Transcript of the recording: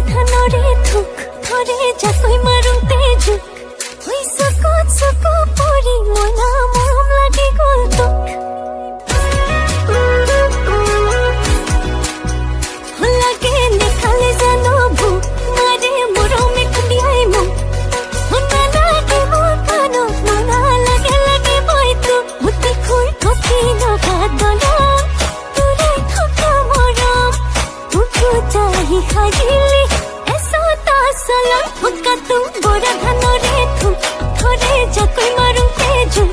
ধানৰে থুক ধৰে জাকৈ মাৰো তেজু হৈ চকু পৰি মনা মৰম লাগি গ'ল তোক লাগে নেখালে জানো ভোক মাৰে মৰমে খুন্দিয়াই মোক শুনা লাগে মোৰ কাণত মনা লাগে লাগে মই তোক মুঠি খুই কফি নগাত বনাম তোৰে থকা মৰম উঠোতাহি সাজিলি এচটা চলন শুকাতো বৰা ধানৰে থুক ধৰে জাকৈ মাৰো তেজু